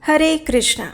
हरे कृष्णा।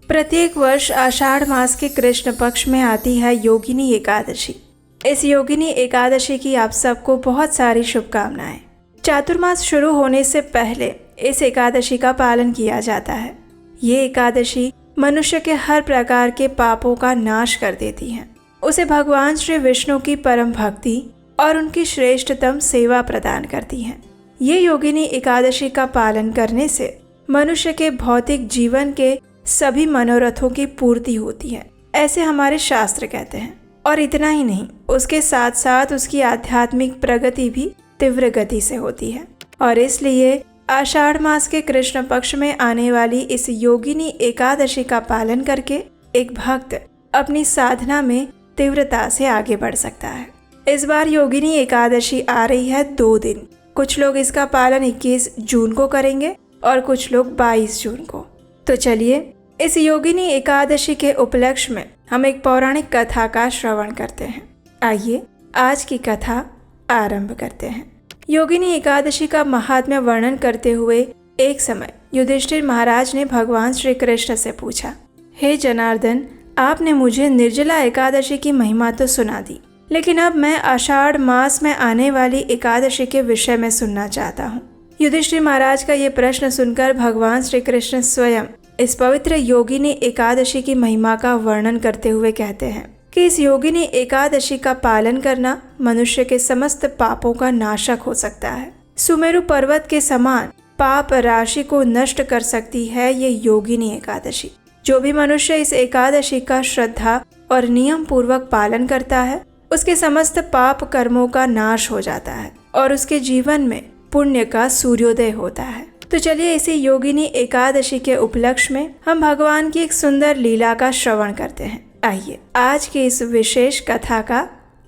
प्रत्येक वर्ष आषाढ़ मास के कृष्ण पक्ष में आती है योगिनी एकादशी। इस योगिनी एकादशी की आप सबको बहुत सारी शुभकामनाएं। चातुर्मास शुरू होने से पहले इस एकादशी का पालन किया जाता है। ये एकादशी मनुष्य के हर प्रकार के पापों का नाश कर देती है, उसे भगवान श्री विष्णु की परम भक्ति और उनकी श्रेष्ठतम सेवा प्रदान करती है। ये योगिनी एकादशी का पालन करने से मनुष्य के भौतिक जीवन के सभी मनोरथों की पूर्ति होती है, ऐसे हमारे शास्त्र कहते हैं। और इतना ही नहीं, उसके साथ साथ उसकी आध्यात्मिक प्रगति भी तीव्र गति से होती है। और इसलिए आषाढ़ मास के कृष्ण पक्ष में आने वाली इस योगिनी एकादशी का पालन करके एक भक्त अपनी साधना में तीव्रता से आगे बढ़ सकता है। इस बार योगिनी एकादशी आ रही है 2 दिन। कुछ लोग इसका पालन 21 जून को करेंगे और कुछ लोग 22 जून को। तो चलिए इस योगिनी एकादशी के उपलक्ष्य में हम एक पौराणिक कथा का श्रवण करते हैं। आइए आज की कथा आरंभ करते हैं। योगिनी एकादशी का महात्म्य वर्णन करते हुए एक समय युधिष्ठिर महाराज ने भगवान श्री कृष्ण से पूछा, हे जनार्दन, आपने मुझे निर्जला एकादशी की महिमा तो सुना दी, लेकिन अब मैं आषाढ़ मास में आने वाली एकादशी के विषय में सुनना चाहता हूँ। युधिष्ठिर महाराज का ये प्रश्न सुनकर भगवान श्री कृष्ण स्वयं इस पवित्र योगिनी एकादशी की महिमा का वर्णन करते हुए कहते हैं कि इस योगिनी एकादशी का पालन करना मनुष्य के समस्त पापों का नाशक हो सकता है। सुमेरु पर्वत के समान पाप राशि को नष्ट कर सकती है ये योगिनी एकादशी। जो भी मनुष्य इस एकादशी का श्रद्धा और नियम पूर्वक पालन करता है, उसके समस्त पाप कर्मों का नाश हो जाता है और उसके जीवन में पुण्य का सूर्योदय होता है। तो चलिए इसी योगिनी एकादशी के उपलक्ष्य में हम भगवान की एक सुंदर लीला का श्रवण करते हैं। आइए आज की इस विशेष कथा का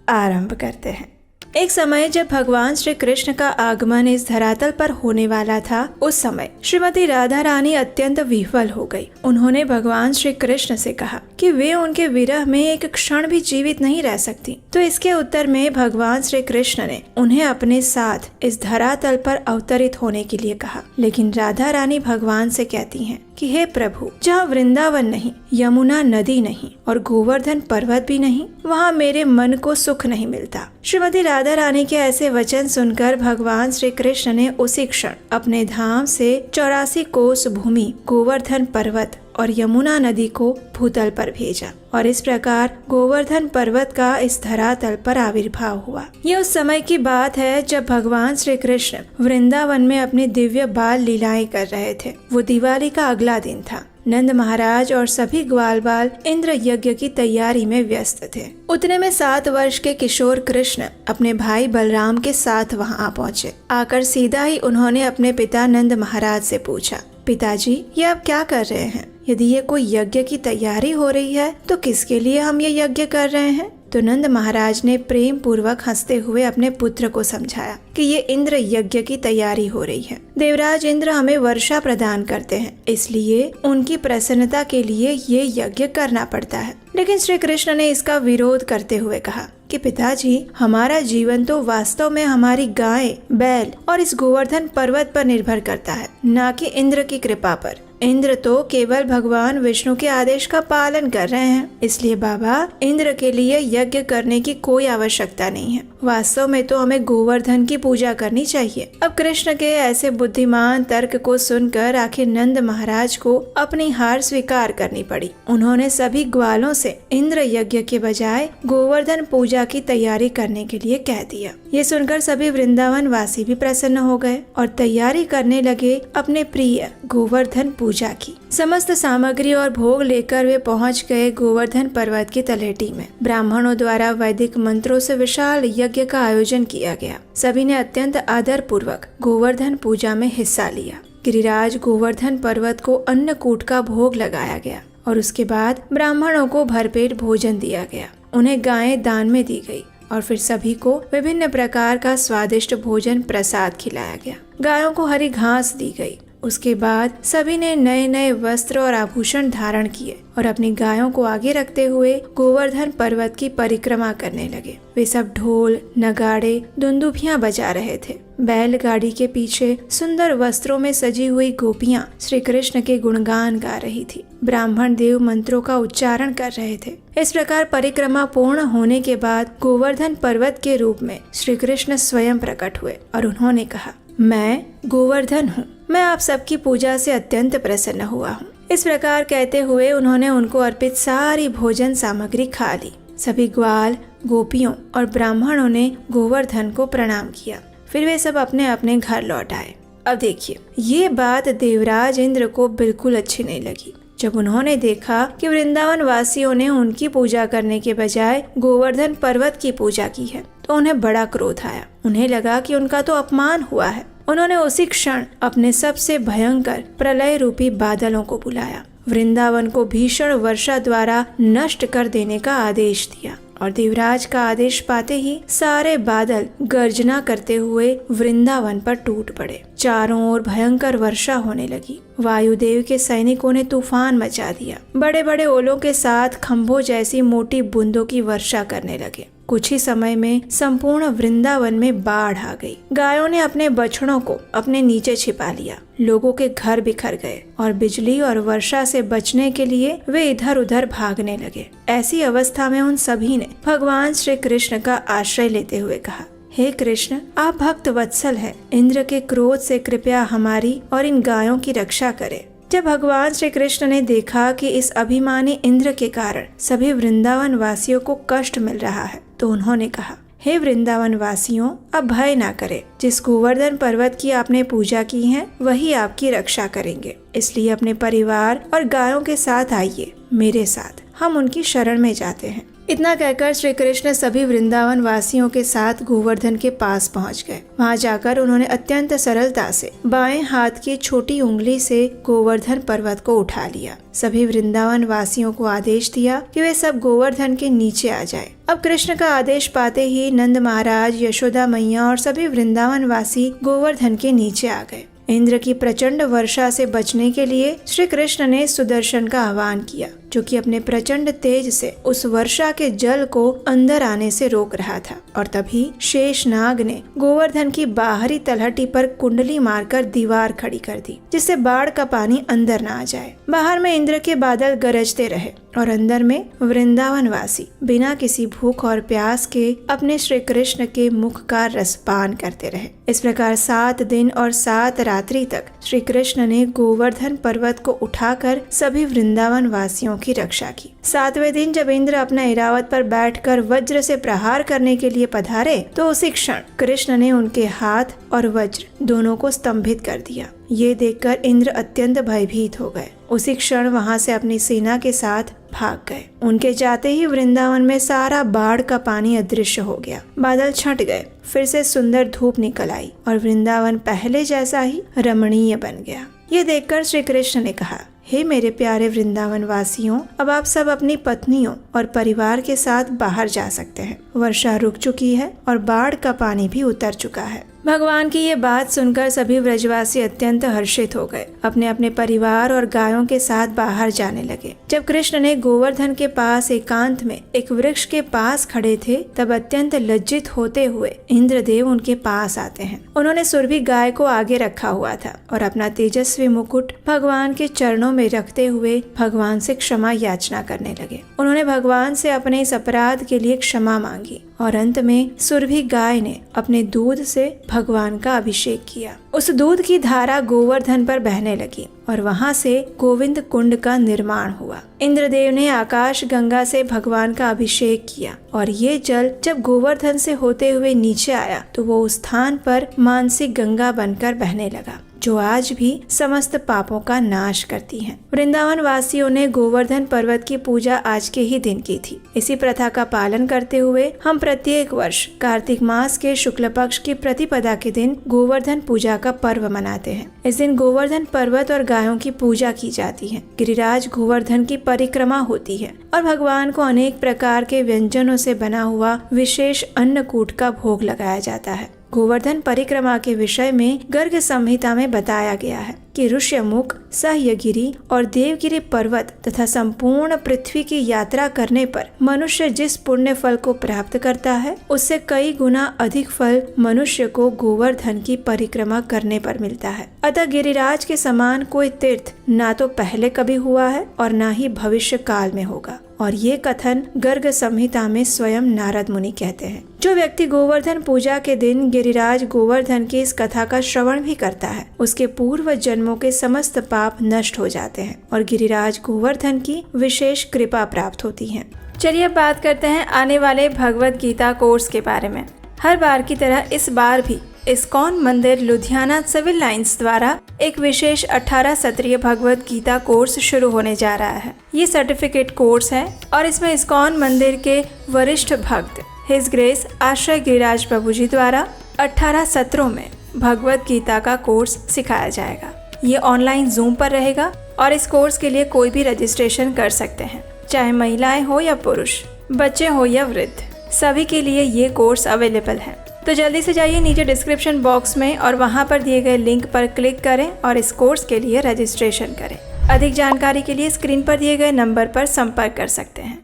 आरंभ करते हैं। एक समय जब भगवान श्री कृष्ण का आगमन इस धरातल पर होने वाला था, उस समय श्रीमती राधा रानी अत्यंत विह्वल हो गई। उन्होंने भगवान श्री कृष्ण से कहा कि वे उनके विरह में एक क्षण भी जीवित नहीं रह सकती। तो इसके उत्तर में भगवान श्री कृष्ण ने उन्हें अपने साथ इस धरातल पर अवतरित होने के लिए कहा। लेकिन राधा रानी भगवान से कहती हैं कि हे प्रभु, जहाँ वृंदावन नहीं, यमुना नदी नहीं और गोवर्धन पर्वत भी नहीं, वहाँ मेरे मन को सुख नहीं मिलता। श्रीमती राधा रानी के ऐसे वचन सुनकर भगवान श्री कृष्ण ने उसी क्षण अपने धाम से 84 कोस भूमि, गोवर्धन पर्वत और यमुना नदी को भूतल पर भेजा और इस प्रकार गोवर्धन पर्वत का इस धरातल पर आविर्भाव हुआ। यह उस समय की बात है जब भगवान श्री कृष्ण वृंदावन में अपनी दिव्य बाल लीलाएं कर रहे थे। वो दिवाली का अगला दिन था। नंद महाराज और सभी ग्वाल बाल इंद्र यज्ञ की तैयारी में व्यस्त थे। उतने में 7 वर्ष के किशोर कृष्ण अपने भाई बलराम के साथ वहां आ पहुँचे। आकर सीधा ही उन्होंने अपने पिता नंद महाराज से पूछा, पिताजी, ये आप क्या कर रहे हैं? यदि ये कोई यज्ञ की तैयारी हो रही है तो किसके लिए हम ये यज्ञ कर रहे हैं? तो नंद महाराज ने प्रेम पूर्वक हंसते हुए अपने पुत्र को समझाया कि ये इंद्र यज्ञ की तैयारी हो रही है। देवराज इंद्र हमें वर्षा प्रदान करते हैं, इसलिए उनकी प्रसन्नता के लिए ये यज्ञ करना पड़ता है। लेकिन श्री कृष्ण ने इसका विरोध करते हुए कहा कि पिताजी, हमारा जीवन तो वास्तव में हमारी गाय, बैल और इस गोवर्धन पर्वत पर निर्भर करता है, न कि इंद्र की कृपा पर। इंद्र तो केवल भगवान विष्णु के आदेश का पालन कर रहे हैं, इसलिए बाबा, इंद्र के लिए यज्ञ करने की कोई आवश्यकता नहीं है। वास्तव में तो हमें गोवर्धन की पूजा करनी चाहिए। अब कृष्ण के ऐसे बुद्धिमान तर्क को सुनकर आखिर नंद महाराज को अपनी हार स्वीकार करनी पड़ी। उन्होंने सभी ग्वालों से इंद्र यज्ञ के बजाय गोवर्धन पूजा की तैयारी करने के लिए कह दिया। ये सुनकर सभी वृंदावन वासी भी प्रसन्न हो गए और तैयारी करने लगे अपने प्रिय गोवर्धन पूजा की। समस्त सामग्री और भोग लेकर वे पहुंच गए गोवर्धन पर्वत की तलहटी में। ब्राह्मणों द्वारा वैदिक मंत्रों से विशाल यज्ञ का आयोजन किया गया। सभी ने अत्यंत आदर पूर्वक गोवर्धन पूजा में हिस्सा लिया। गिरिराज गोवर्धन पर्वत को अन्नकूट का भोग लगाया गया और उसके बाद ब्राह्मणों को भरपेट भोजन दिया गया। उन्हें गायें दान में दी गई और फिर सभी को विभिन्न प्रकार का स्वादिष्ट भोजन प्रसाद खिलाया गया। गायों को हरी घास दी गई। उसके बाद सभी ने नए नए वस्त्र और आभूषण धारण किए और अपनी गायों को आगे रखते हुए गोवर्धन पर्वत की परिक्रमा करने लगे। वे सब ढोल, नगाड़े, दुंदुभियां बजा रहे थे। बैलगाड़ी के पीछे सुंदर वस्त्रों में सजी हुई गोपियां श्री कृष्ण के गुणगान गा रही थी। ब्राह्मण देव मंत्रों का उच्चारण कर रहे थे। इस प्रकार परिक्रमा पूर्ण होने के बाद गोवर्धन पर्वत के रूप में श्री कृष्ण स्वयं प्रकट हुए और उन्होंने कहा, मैं गोवर्धन हूँ। मैं आप सबकी पूजा से अत्यंत प्रसन्न हुआ हूँ। इस प्रकार कहते हुए उन्होंने उनको अर्पित सारी भोजन सामग्री खा ली। सभी ग्वाल, गोपियों और ब्राह्मणों ने गोवर्धन को प्रणाम किया। फिर वे सब अपने अपने घर लौट आए। अब देखिए, ये बात देवराज इंद्र को बिल्कुल अच्छी नहीं लगी। जब उन्होंने देखा कि वृंदावन वासियों ने उनकी पूजा करने के बजाय गोवर्धन पर्वत की पूजा की है, तो उन्हें बड़ा क्रोध आया। उन्हें लगा कि उनका तो अपमान हुआ है। उन्होंने उसी क्षण अपने सबसे भयंकर प्रलय रूपी बादलों को बुलाया, वृंदावन को भीषण वर्षा द्वारा नष्ट कर देने का आदेश दिया और देवराज का आदेश पाते ही सारे बादल गर्जना करते हुए वृंदावन पर टूट पड़े। चारों ओर भयंकर वर्षा होने लगी। वायुदेव के सैनिकों ने तूफान मचा दिया। बड़े बड़े ओलों के साथ खंभों जैसी मोटी बूंदों की वर्षा करने लगे। कुछ ही समय में संपूर्ण वृंदावन में बाढ़ आ गई। गायों ने अपने बछड़ों को अपने नीचे छिपा लिया। लोगों के घर बिखर गए और बिजली और वर्षा से बचने के लिए वे इधर उधर भागने लगे। ऐसी अवस्था में उन सभी ने भगवान श्री कृष्ण का आश्रय लेते हुए कहा, हे कृष्ण, आप भक्त वत्सल हैं। इंद्र के क्रोध से कृपया हमारी और इन गायों की रक्षा करें। जब भगवान श्री कृष्ण ने देखा कि इस अभिमानी इंद्र के कारण सभी वृंदावन वासियों को कष्ट मिल रहा है, तो उन्होंने कहा, हे वृंदावन वासियों, अब भय ना करें। जिस गोवर्धन पर्वत की आपने पूजा की है, वही आपकी रक्षा करेंगे। इसलिए अपने परिवार और गायों के साथ आइए मेरे साथ, हम उनकी शरण में जाते हैं। इतना कहकर श्री कृष्ण सभी वृंदावन वासियों के साथ गोवर्धन के पास पहुंच गए। वहां जाकर उन्होंने अत्यंत सरलता से बाएं हाथ की छोटी उंगली से गोवर्धन पर्वत को उठा लिया। सभी वृंदावन वासियों को आदेश दिया कि वे सब गोवर्धन के नीचे आ जाएं। अब कृष्ण का आदेश पाते ही नंद महाराज, यशोदा मैया और सभी वृंदावन वासी गोवर्धन के नीचे आ गए। इंद्र की प्रचंड वर्षा से बचने के लिए श्री कृष्ण ने सुदर्शन का आह्वान किया, जो कि अपने प्रचंड तेज से उस वर्षा के जल को अंदर आने से रोक रहा था। और तभी शेषनाग ने गोवर्धन की बाहरी तलहटी पर कुंडली मारकर दीवार खड़ी कर दी, जिससे बाढ़ का पानी अंदर न आ जाए। बाहर में इंद्र के बादल गरजते रहे और अंदर में वृंदावन वासी बिना किसी भूख और प्यास के अपने श्री कृष्ण के मुख का रसपान करते रहे। इस प्रकार 7 दिन और 7 रात्रि तक श्री कृष्ण ने गोवर्धन पर्वत को उठाकर सभी वृंदावन वासियों की रक्षा की। 7वें दिन जब इंद्र अपना ऐरावत पर बैठकर वज्र से प्रहार करने के लिए पधारे, तो उसी क्षण कृष्ण ने उनके हाथ और वज्र दोनों को स्तंभित कर दिया। ये देखकर इंद्र अत्यंत भयभीत हो गए। उसी क्षण वहां से अपनी सेना के साथ भाग गए। उनके जाते ही वृंदावन में सारा बाढ़ का पानी अदृश्य हो गया। बादल छंट गए। फिर से सुंदर धूप निकल आई और वृंदावन पहले जैसा ही रमणीय बन गया। ये देखकर श्री कृष्ण ने कहा, हे मेरे प्यारे वृंदावन वासियों, अब आप सब अपनी पत्नियों और परिवार के साथ बाहर जा सकते हैं। वर्षा रुक चुकी है और बाढ़ का पानी भी उतर चुका है। भगवान की ये बात सुनकर सभी व्रजवासी अत्यंत हर्षित हो गए। अपने अपने परिवार और गायों के साथ बाहर जाने लगे। जब कृष्ण ने गोवर्धन के पास एकांत में एक वृक्ष के पास खड़े थे, तब अत्यंत लज्जित होते हुए इंद्रदेव उनके पास आते हैं। उन्होंने सुरभि गाय को आगे रखा हुआ था और अपना तेजस्वी मुकुट भगवान के चरणों में रखते हुए भगवान से क्षमा याचना करने लगे। उन्होंने भगवान से अपने इस अपराध के लिए क्षमा मांगी और अंत में सुरभि गाय ने अपने दूध से भगवान का अभिषेक किया। उस दूध की धारा गोवर्धन पर बहने लगी और वहां से गोविंद कुंड का निर्माण हुआ। इंद्रदेव ने आकाश गंगा से भगवान का अभिषेक किया और ये जल जब गोवर्धन से होते हुए नीचे आया, तो वो उस स्थान पर मानसिक गंगा बनकर बहने लगा, जो आज भी समस्त पापों का नाश करती है। वृंदावन वासियों ने गोवर्धन पर्वत की पूजा आज के ही दिन की थी। इसी प्रथा का पालन करते हुए हम प्रत्येक वर्ष कार्तिक मास के शुक्ल पक्ष की प्रतिपदा के दिन गोवर्धन पूजा का पर्व मनाते हैं। इस दिन गोवर्धन पर्वत और गायों की पूजा की जाती है। गिरिराज गोवर्धन की परिक्रमा होती है और भगवान को अनेक प्रकार के व्यंजनों से बना हुआ विशेष अन्नकूट का भोग लगाया जाता है। गोवर्धन परिक्रमा के विषय में गर्ग संहिता में बताया गया है। कि ऋष्यमुख, सह्यगिरि और देवगिरि पर्वत तथा संपूर्ण पृथ्वी की यात्रा करने पर मनुष्य जिस पुण्य फल को प्राप्त करता है, उससे कई गुना अधिक फल मनुष्य को गोवर्धन की परिक्रमा करने पर मिलता है। अतः गिरिराज के समान कोई तीर्थ ना तो पहले कभी हुआ है और ना ही भविष्य काल में होगा। और ये कथन गर्ग संहिता में स्वयं नारद मुनि कहते हैं। जो व्यक्ति गोवर्धन पूजा के दिन गिरिराज गोवर्धन की इस कथा का श्रवण भी करता है, उसके पूर्व जन्मों के समस्त पाप नष्ट हो जाते हैं और गिरिराज गोवर्धन की विशेष कृपा प्राप्त होती है। चलिए अब बात करते हैं आने वाले भगवत गीता कोर्स के बारे में। हर बार की तरह इस बार भी इस्कॉन मंदिर लुधियाना सिविल लाइंस द्वारा एक विशेष 18 सत्रीय भगवत गीता कोर्स शुरू होने जा रहा है। ये सर्टिफिकेट कोर्स है और इसमें इस्कॉन मंदिर के वरिष्ठ भक्त हिज ग्रेस आश्रय गिरिराज प्रभु जी द्वारा 18 सत्रों में भगवत गीता का कोर्स सिखाया जाएगा। ये ऑनलाइन जूम पर रहेगा और इस कोर्स के लिए कोई भी रजिस्ट्रेशन कर सकते हैं, चाहे महिलाएं हो या पुरुष, बच्चे हो या वृद्ध, सभी के लिए ये कोर्स अवेलेबल है। तो जल्दी से जाइए नीचे डिस्क्रिप्शन बॉक्स में और वहां पर दिए गए लिंक पर क्लिक करें और इस कोर्स के लिए रजिस्ट्रेशन करें। अधिक जानकारी के लिए स्क्रीन पर दिए गए नंबर पर संपर्क कर सकते हैं।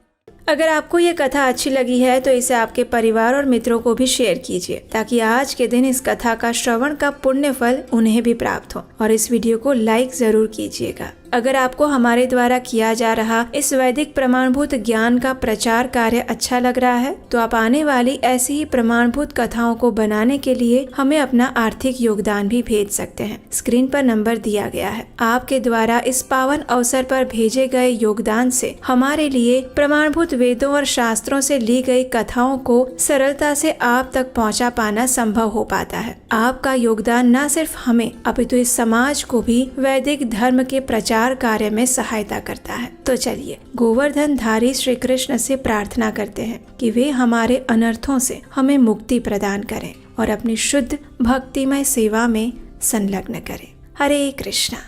अगर आपको ये कथा अच्छी लगी है तो इसे आपके परिवार और मित्रों को भी शेयर कीजिए, ताकि आज के दिन इस कथा का श्रवण का पुण्य फल उन्हें भी प्राप्त हो। और इस वीडियो को लाइक जरूर कीजिएगा। अगर आपको हमारे द्वारा किया जा रहा इस वैदिक प्रमाणभूत ज्ञान का प्रचार कार्य अच्छा लग रहा है, तो आप आने वाली ऐसी ही प्रमाणभूत कथाओं को बनाने के लिए हमें अपना आर्थिक योगदान भी भेज सकते हैं। स्क्रीन पर नंबर दिया गया है। आपके द्वारा इस पावन अवसर पर भेजे गए योगदान से हमारे लिए प्रमाणभूत वेदों और शास्त्रों से ली गई कथाओं को सरलता से आप तक पहुंचा पाना संभव हो पाता है। आपका योगदान न सिर्फ हमें अपितु इस समाज को भी वैदिक धर्म के प्रचार कार्य में सहायता करता है। तो चलिए गोवर्धन धारी श्री कृष्ण से प्रार्थना करते हैं कि वे हमारे अनर्थों से हमें मुक्ति प्रदान करें और अपनी शुद्ध भक्तिमय सेवा में संलग्न करें। हरे कृष्णा।